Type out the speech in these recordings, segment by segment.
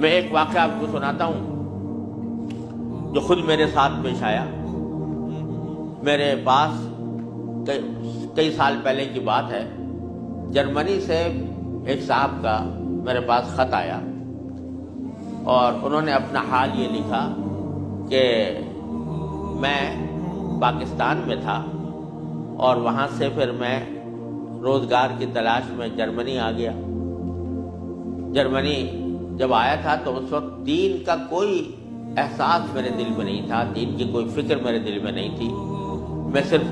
میں ایک واقعہ آپ کو سناتا ہوں جو خود میرے ساتھ پیش آیا. میرے پاس کئی سال پہلے کی بات ہے، جرمنی سے ایک صاحب کا میرے پاس خط آیا اور انہوں نے اپنا حال یہ لکھا کہ میں پاکستان میں تھا اور وہاں سے پھر میں روزگار کی تلاش میں جرمنی آ گیا. جرمنی جب آیا تھا تو اس وقت دین کا کوئی احساس میرے دل میں نہیں تھا، دین کی کوئی فکر میرے دل میں نہیں تھی. میں صرف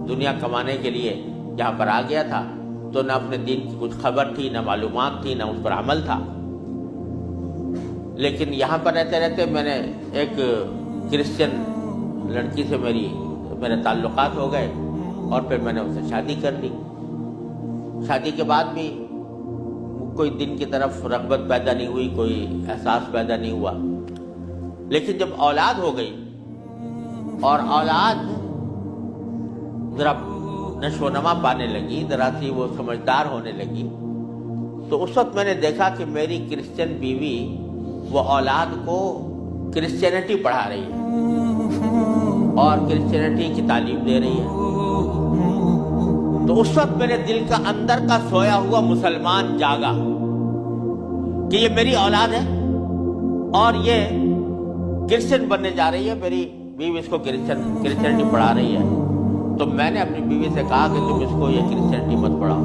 دنیا کمانے کے لیے جہاں پر آ گیا تھا تو نہ اپنے دین کی کچھ خبر تھی، نہ معلومات تھی، نہ اس پر عمل تھا. لیکن یہاں پر رہتے رہتے میں نے ایک کرسچن لڑکی سے میرے تعلقات ہو گئے اور پھر میں نے اس سے شادی کر لی. شادی کے بعد بھی کوئی دین کی طرف رغبت پیدا نہیں ہوئی، کوئی احساس پیدا نہیں ہوا. لیکن جب اولاد ہو گئی اور اولاد ذرا نشو و نما پانے لگی، ذرا سی وہ سمجھدار ہونے لگی، تو اس وقت میں نے دیکھا کہ میری کرسچن بیوی وہ اولاد کو کرسچینٹی پڑھا رہی ہے اور کرسچینٹی کی تعلیم دے رہی ہے. تو اس وقت میرے دل کا اندر کا سویا ہوا مسلمان جاگا کہ یہ میری اولاد ہے اور یہ کرسچن بننے جا رہی ہے، میری بیوی اس کو کرسچینٹی پڑھا رہی ہے. تو میں نے اپنی بیوی سے کہا کہ تم اس کو یہ کرسچینٹی مت پڑھاؤ.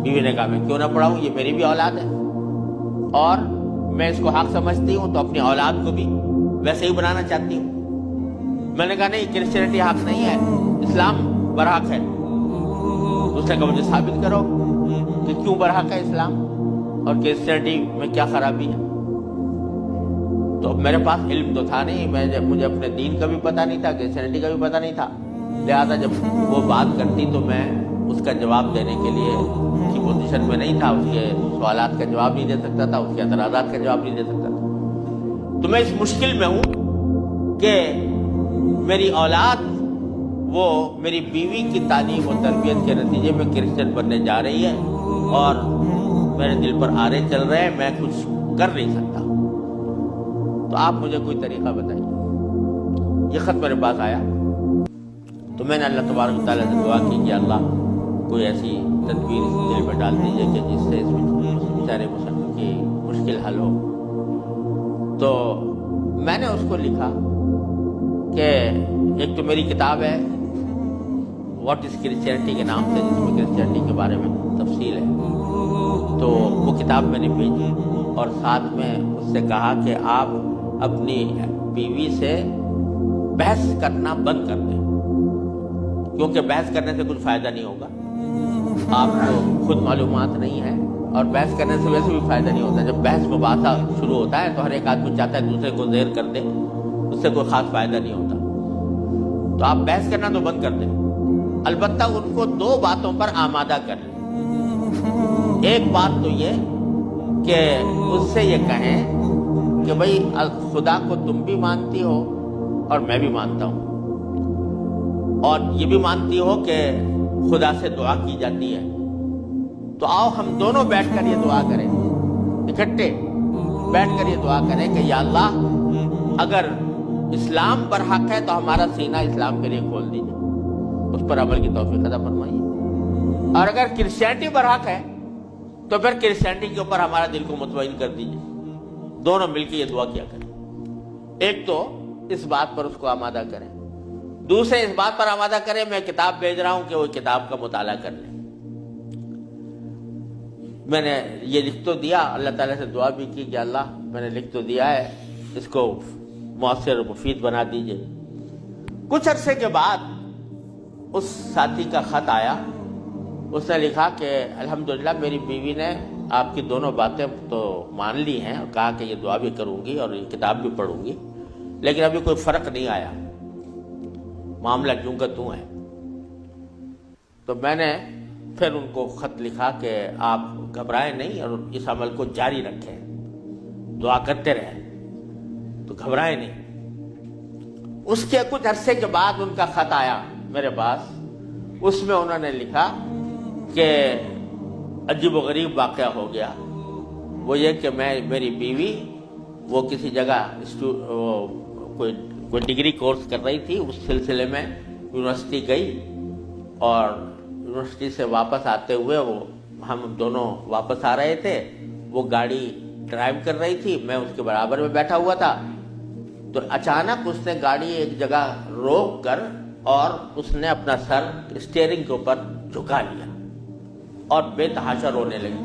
بیوی نے کہا میں کیوں نہ پڑھاؤں، یہ میری بھی اولاد ہے اور میں اس کو حق سمجھتی ہوں تو اپنی اولاد کو بھی ویسے ہی بنانا چاہتی ہوں. میں نے کہا نہیں، کرسچینٹی حق نہیں ہے، اسلام برحق ہے. اس نے کہا مجھے ثابت کرو کہ کیوں برحق ہے اسلام اور کرسچینٹی میں کیا خرابی ہے. تو میرے پاس علم تو تھا نہیں، مجھے اپنے دین کا بھی پتہ نہیں تھا، کرسچینٹی کا بھی پتہ نہیں تھا. لہٰذا جب وہ بات کرتی تو میں اس کا جواب دینے کے لیے کی پوزیشن میں نہیں تھا. اس کے سوالات کا جواب نہیں دے سکتا تھا، اس کے اعتراضات کا جواب نہیں دے سکتا تھا. تو میں اس مشکل میں ہوں کہ میری اولاد وہ میری بیوی کی تعلیم و تربیت کے نتیجے میں کرسچن بننے جا رہی ہے اور میرے دل پر آرے چل رہے ہیں، میں کچھ کر نہیں سکتا. تو آپ مجھے کوئی طریقہ بتائیے. یہ خط میرے پاس آیا تو میں نے اللہ تبارک و تعالیٰ سے دعا کی کہ اللہ کوئی ایسی تدبیر اس دل میں ڈال دیجیے کہ جس سے اس بیچارے مسلمان کی مشکل حل ہو. تو میں نے اس کو لکھا کہ ایک تو میری کتاب ہے واٹ از کرسچینٹی کے نام سے، جس میں کرسچینٹی کے بارے میں تفصیل ہے. تو وہ کتاب میں نے بھیجی اور ساتھ میں اس سے کہا کہ آپ اپنی بیوی سے بحث کرنا بند کر دیں، کیونکہ بحث کرنے سے کچھ فائدہ نہیں ہوگا. آپ کو خود معلومات نہیں ہے اور بحث کرنے سے ویسے بھی فائدہ نہیں ہوتا. جب بحث مباحثہ شروع ہوتا ہے تو ہر ایک آدمی چاہتا ہے دوسرے کو زیر کر دے، اس سے کوئی خاص فائدہ نہیں ہوتا. تو آپ بحث کرنا تو بند کر دیں، البتہ ان کو دو باتوں پر آمادہ کر لیں. ایک بات تو یہ کہ اس سے یہ کہیں کہ بھئی خدا کو تم بھی مانتی ہو اور میں بھی مانتا ہوں، اور یہ بھی مانتی ہو کہ خدا سے دعا کی جاتی ہے. تو آؤ ہم دونوں بیٹھ کر یہ دعا کریں، اکٹھے بیٹھ کر یہ دعا کریں کہ یا اللہ اگر اسلام پر حق ہے تو ہمارا سینہ اسلام کے لیے کھول دیجیے، اس پر عمل کی توفیق عطا فرمائیے. اور اگر کرسچینٹی پر حق ہے تو پھر کرسچینٹی کے اوپر ہمارا دل کو مطمئن کر دیجیے. دونوں مل کے یہ دعا کیا کریں. ایک تو اس بات پر اس کو آمادہ کریں، دوسرے اس بات پر آمادہ کریں میں کتاب بھیج رہا ہوں کہ وہ کتاب کا مطالعہ کر لیں. میں نے یہ لکھ تو دیا، اللہ تعالیٰ سے دعا بھی کی کہ اللہ میں نے لکھ تو دیا ہے، اس کو مؤثر و مفید بنا دیجئے. کچھ عرصے کے بعد اس ساتھی کا خط آیا. اس نے لکھا کہ الحمدللہ میری بیوی نے آپ کی دونوں باتیں تو مان لی ہیں اور کہا کہ یہ دعا بھی کروں گی اور یہ کتاب بھی پڑھوں گی، لیکن ابھی کوئی فرق نہیں آیا، معاملہ کیوں کا توں ہے. تو میں نے پھر ان کو خط لکھا کہ آپ گھبرائیں نہیں اور اس عمل کو جاری رکھیں، دعا کرتے رہیں، تو گھبرائیں نہیں. اس کے کچھ عرصے کے بعد ان کا خط آیا میرے پاس. اس میں انہوں نے لکھا کہ عجیب و غریب واقعہ ہو گیا وہ یہ کہ میری بیوی وہ کسی جگہ کوئی ڈگری کورس کر رہی تھی، اس سلسلے میں یونیورسٹی گئی، اور یونیورسٹی سے واپس آتے ہوئے ہم دونوں واپس آ رہے تھے، وہ گاڑی ڈرائیو کر رہی تھی، میں اس کے برابر میں بیٹھا ہوا تھا، تو اچانک اس نے گاڑی ایک جگہ روک کر اور اس نے اپنا سر اسٹیئرنگ کے اوپر جھکا لیا اور بے تحاشا رونے لگی۔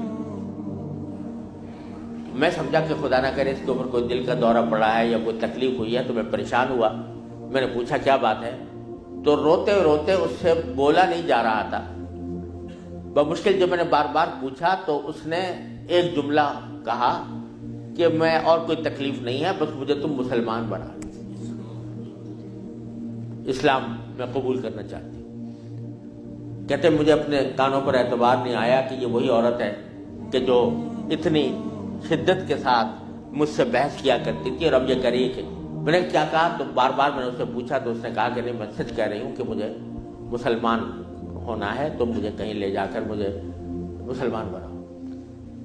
میں سمجھا کہ خدا نہ کرے اس کے اوپر کوئی دل کا دورہ پڑا ہے یا کوئی تکلیف ہوئی ہے، تو میں پریشان ہوا۔ میں نے پوچھا کیا بات ہے، تو روتے روتے اس سے بولا نہیں جا رہا تھا۔ بمشکل جب میں نے بار بار پوچھا تو اس نے ایک جملہ کہا کہ میں اور کوئی تکلیف نہیں ہے، بس مجھے تم مسلمان بنا، اسلام میں قبول کرنا چاہتی ہوں۔ کہتے مجھے اپنے کانوں پر اعتبار نہیں آیا کہ یہ وہی عورت ہے کہ جو اتنی شدت کے ساتھ مجھ سے بحث کیا کرتی تھی، اور اب یہ کری کہ میں نے کیا کہا، تو بار بار میں نے اس سے پوچھا تو اس نے کہا کہ نہیں، میں سچ کہہ رہی ہوں کہ مجھے مسلمان ہونا ہے، تو مجھے کہیں لے جا کر مجھے مسلمان بناؤ۔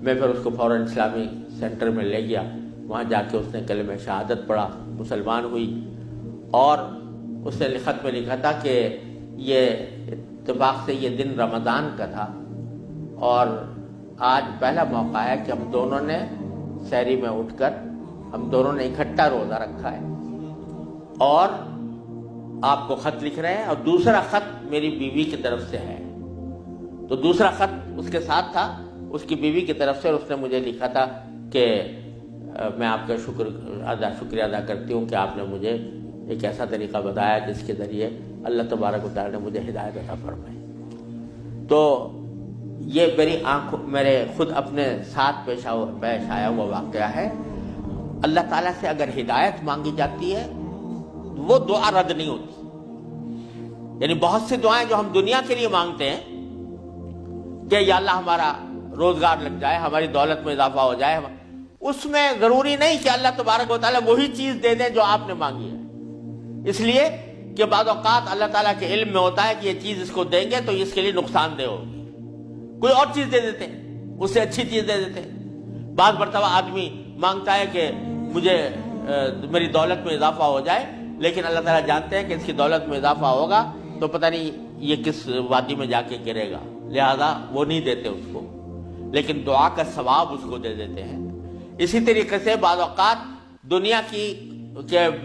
میں پھر اس کو فوراً اسلامی سینٹر میں لے گیا، وہاں جا کے اس نے کلمہ شہادت پڑھا، مسلمان ہوئی، اور اس نے خط میں لکھا تھا کہ یہ اتفاق سے یہ دن رمضان کا تھا، اور آج پہلا موقع ہے کہ ہم دونوں نے سحری میں اٹھ کر ہم دونوں نے اکٹھا روزہ رکھا ہے، اور آپ کو خط لکھ رہے ہیں، اور دوسرا خط میری بیوی کی طرف سے ہے۔ تو دوسرا خط اس کے ساتھ تھا اس کی بیوی کی طرف سے، اور اس نے مجھے لکھا تھا کہ میں آپ کا شکریہ ادا کرتی ہوں کہ آپ نے مجھے ایک ایسا طریقہ بتایا جس کے ذریعے اللہ تبارک و تعالی نے مجھے ہدایت عطا فرمائی۔ تو یہ میرے خود اپنے ساتھ پیش آیا ہوا واقعہ ہے۔ اللہ تعالیٰ سے اگر ہدایت مانگی جاتی ہے وہ دعا رد نہیں ہوتی۔ یعنی بہت سی دعائیں جو ہم دنیا کے لیے مانگتے ہیں کہ یا اللہ ہمارا روزگار لگ جائے، ہماری دولت میں اضافہ ہو جائے، اس میں ضروری نہیں کہ اللہ تبارک و تعالیٰ وہی چیز دے دیں جو آپ نے مانگی ہے، اس لیے کہ بعض اوقات اللہ تعالیٰ کے علم میں ہوتا ہے کہ یہ چیز اس کو دیں گے تو اس کے لیے نقصان دہ ہوگی، کوئی اور چیز دے دیتے ہیں، اس سے اچھی چیز دے دیتے ہیں۔ بعض مرتبہ آدمی مانگتا ہے کہ مجھے میری دولت میں اضافہ ہو جائے، لیکن اللہ تعالیٰ جانتے ہیں کہ اس کی دولت میں اضافہ ہوگا تو پتہ نہیں یہ کس وادی میں جا کے گرے گا، لہذا وہ نہیں دیتے اس کو، لیکن دعا کا ثواب اس کو دے دیتے ہیں۔ اسی طریقے سے بعض اوقات دنیا کے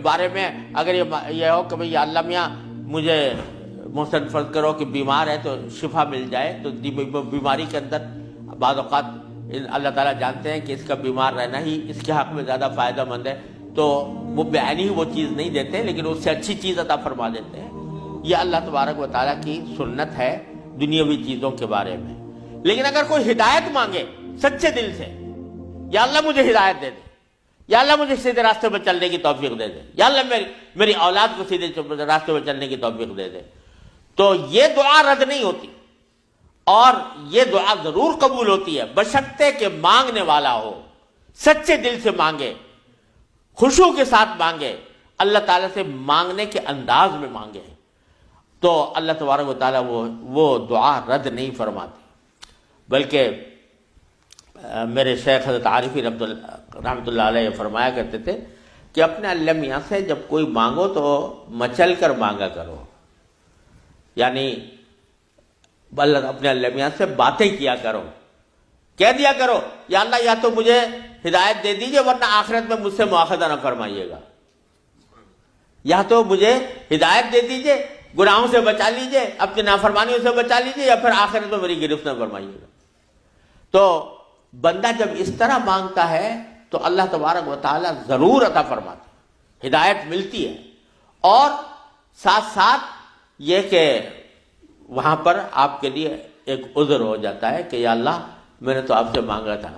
بارے میں اگر یہ ہو کہ بھئی یا اللہ میاں مجھے محسن فرض کرو کہ بیمار ہے تو شفا مل جائے، تو بیماری کے اندر بعض اوقات اللہ تعالیٰ جانتے ہیں کہ اس کا بیمار رہنا ہی اس کے حق میں زیادہ فائدہ مند ہے، تو وہ بعینی ہی وہ چیز نہیں دیتے لیکن اس سے اچھی چیز عطا فرما دیتے ہیں۔ یہ اللہ تبارک و تعالیٰ کی سنت ہے دنیاوی چیزوں کے بارے میں۔ لیکن اگر کوئی ہدایت مانگے سچے دل سے، یا اللہ مجھے ہدایت دے دے، یا اللہ مجھے سیدھے راستے پر چلنے کی توفیق دے دے، یا اللہ میری اولاد کو سیدھے راستے پر چلنے کی توفیق دے دے، تو یہ دعا رد نہیں ہوتی، اور یہ دعا ضرور قبول ہوتی ہے بشرطے کہ مانگنے والا ہو، سچے دل سے مانگے، خشوع کے ساتھ مانگے، اللہ تعالیٰ سے مانگنے کے انداز میں مانگے، تو اللہ تبارک و تعالیٰ وہ دعا رد نہیں فرماتی۔ بلکہ میرے شیخ حضرت عارفی رحمۃ اللہ علیہ فرمایا کرتے تھے کہ اپنے اللہ میاں سے جب کوئی مانگو تو مچل کر مانگا کرو، یعنی اپنے اللہ میاں سے باتیں کیا کرو، کہہ دیا کرو یا اللہ یا تو مجھے ہدایت دے دیجئے ورنہ آخرت میں مجھ سے مواخذہ نہ فرمائیے گا، یا تو مجھے ہدایت دے دیجئے، گناہوں سے بچا لیجئے، اپنی نافرمانیوں سے بچا لیجئے، یا پھر آخرت میں میری گرفت نہ فرمائیے گا۔ تو بندہ جب اس طرح مانگتا ہے تو اللہ تبارک و تعالیٰ ضرور عطا فرماتا ہے، ہدایت ملتی ہے، اور ساتھ ساتھ یہ کہ وہاں پر آپ کے لیے ایک عذر ہو جاتا ہے کہ یا اللہ میں نے تو آپ سے مانگا تھا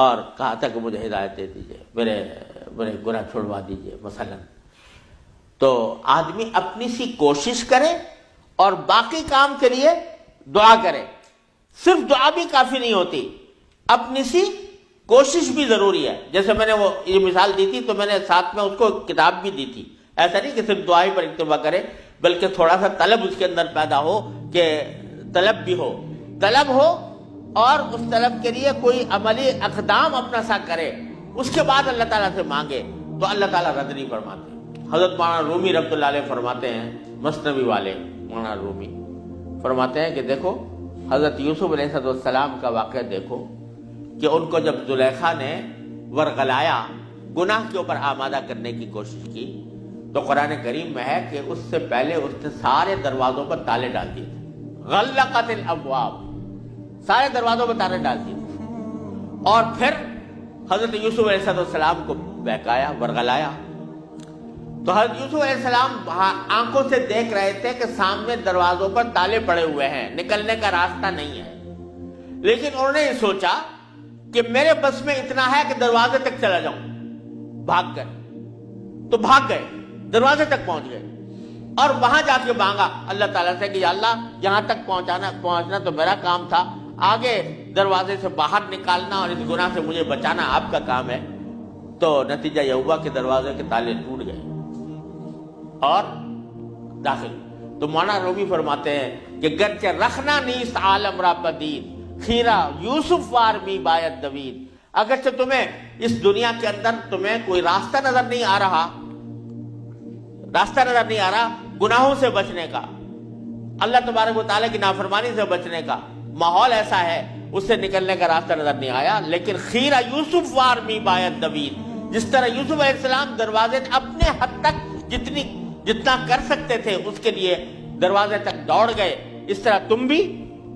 اور کہا تھا کہ مجھے ہدایت دے دیجئے، میرے گناہ چھوڑوا دیجئے مثلا۔ تو آدمی اپنی سی کوشش کرے اور باقی کام کے لیے دعا کرے، صرف دعا بھی کافی نہیں ہوتی، اپنی سی کوشش بھی ضروری ہے۔ جیسے میں نے وہ یہ مثال دی تھی تو میں نے ساتھ میں اس کو کتاب بھی دی تھی، ایسا نہیں کہ صرف دعا ہی پر اکتفا کرے بلکہ تھوڑا سا طلب اس کے اندر پیدا ہو، کہ طلب بھی ہو اور اس طلب کے لیے کوئی عملی اقدام اپنا سا کرے، اس کے بعد اللہ تعالیٰ سے مانگے تو اللہ تعالیٰ رد نہیں فرماتے۔ حضرت مولانا رومی رحمۃ اللہ علیہ فرماتے ہیں، مثنوی والے مولانا رومی فرماتے ہیں کہ دیکھو حضرت یوسف علیہ السلام کا واقعہ دیکھو کہ ان کو جب زلیخا نے ورغلایا، گناہ کے اوپر آمادہ کرنے کی کوشش کی، تو قرآن کریم میں ہے کہ اس سے پہلے اس نے سارے دروازوں پر تالے ڈال دیے تھے، غلقت الابواب، سارے دروازوں پر تالے ڈال دیے تھے، اور پھر حضرت یوسف علیہ السلام کو بہکایا، ورغلایا۔ تو حضرت یوسف علیہ السلام آنکھوں سے دیکھ رہے تھے کہ سامنے دروازوں پر تالے پڑے ہوئے ہیں، نکلنے کا راستہ نہیں ہے، لیکن انہوں نے یہ سوچا کہ میرے بس میں اتنا ہے کہ دروازے تک چلا جاؤں، بھاگ گئے، تو بھاگ گئے، دروازے تک پہنچ گئے، اور وہاں جا کے مانگا اللہ تعالیٰ سے کہ یا اللہ یہاں تک پہنچنا تو میرا کام تھا، آگے دروازے سے باہر نکالنا اور اس گناہ سے مجھے بچانا آپ کا کام ہے۔ تو نتیجہ یہ ہوا کہ دروازے کے تالے ٹوٹ گئے اور داخل۔ تو مولانا رومی فرماتے ہیں کہ گرچہ رکھنا نیست عالم را پدید، خیرہ یوسف وار می باید دوید، اگرچہ تمہیں اس دنیا کے اندر تمہیں کوئی راستہ نظر نہیں آ رہا، گناہوں سے بچنے کا، اللہ تبارک و تعالیٰ کی نافرمانی سے بچنے کا ماحول ایسا ہے، اس سے نکلنے کا راستہ نظر نہیں آیا، لیکن خیرہ یوسف وار می باید دوید، جس طرح یوسف علیہ السلام دروازے اپنے حد تک جتنا کر سکتے تھے اس کے لیے دروازے تک دوڑ گئے، اس طرح تم بھی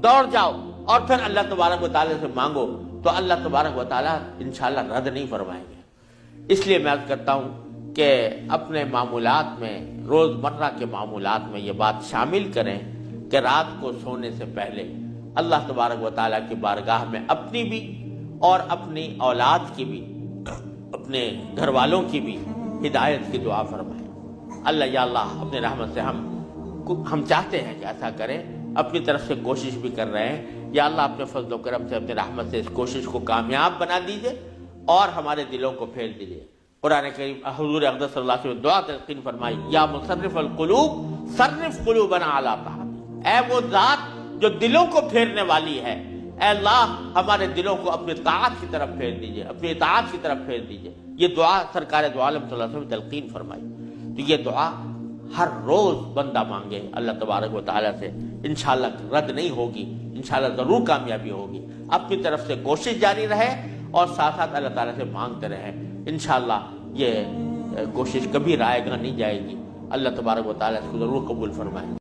دوڑ جاؤ اور پھر اللہ تبارک و تعالیٰ سے مانگو تو اللہ تبارک و تعالیٰ انشاءاللہ رد نہیں فرمائیں گے۔ اس لیے میں عرض کرتا ہوں کہ اپنے معمولات میں، روزمرہ کے معمولات میں یہ بات شامل کریں کہ رات کو سونے سے پہلے اللہ تبارک و تعالیٰ کی بارگاہ میں اپنی بھی اور اپنی اولاد کی بھی، اپنے گھر والوں کی بھی ہدایت کی دعا فرمائیں۔ اللہ یا اللہ اپنے رحمت سے ہم چاہتے ہیں کہ ایسا کریں، اپنی طرف سے کوشش بھی کر رہے ہیں، یا اللہ اپنے فضل و کرم سے اپنے رحمت سے اس کوشش کو کامیاب بنا دیجئے اور ہمارے دلوں کو پھیر دیجئے۔ قرآن کریم حضور اقدس صلی اللہ علیہ وسلم دعا تلقین فرمائی، یا مصرف القلوب صرف قلوبنا علی طاعتک، اے وہ ذات جو دلوں کو پھیرنے والی ہے، اے اللہ ہمارے دلوں کو اپنی طاعت کی طرف پھیر دیجئے، اپنی اطاعت کی طرف پھیر دیجئے۔ یہ دعا سرکار دو عالم صلی اللہ علیہ وسلم تلقین فرمائی۔ تو یہ دعا ہر روز بندہ مانگے اللہ تبارک و تعالیٰ سے، انشاءاللہ رد نہیں ہوگی، انشاءاللہ ضرور کامیابی ہوگی۔ اپنی طرف سے کوشش جاری رہے اور ساتھ ساتھ اللہ تعالیٰ سے مانگتے رہیں، انشاءاللہ یہ کوشش کبھی رائے گاہ نہیں جائے گی۔ اللہ تبارک و تعالیٰ اس کو ضرور قبول فرمائے۔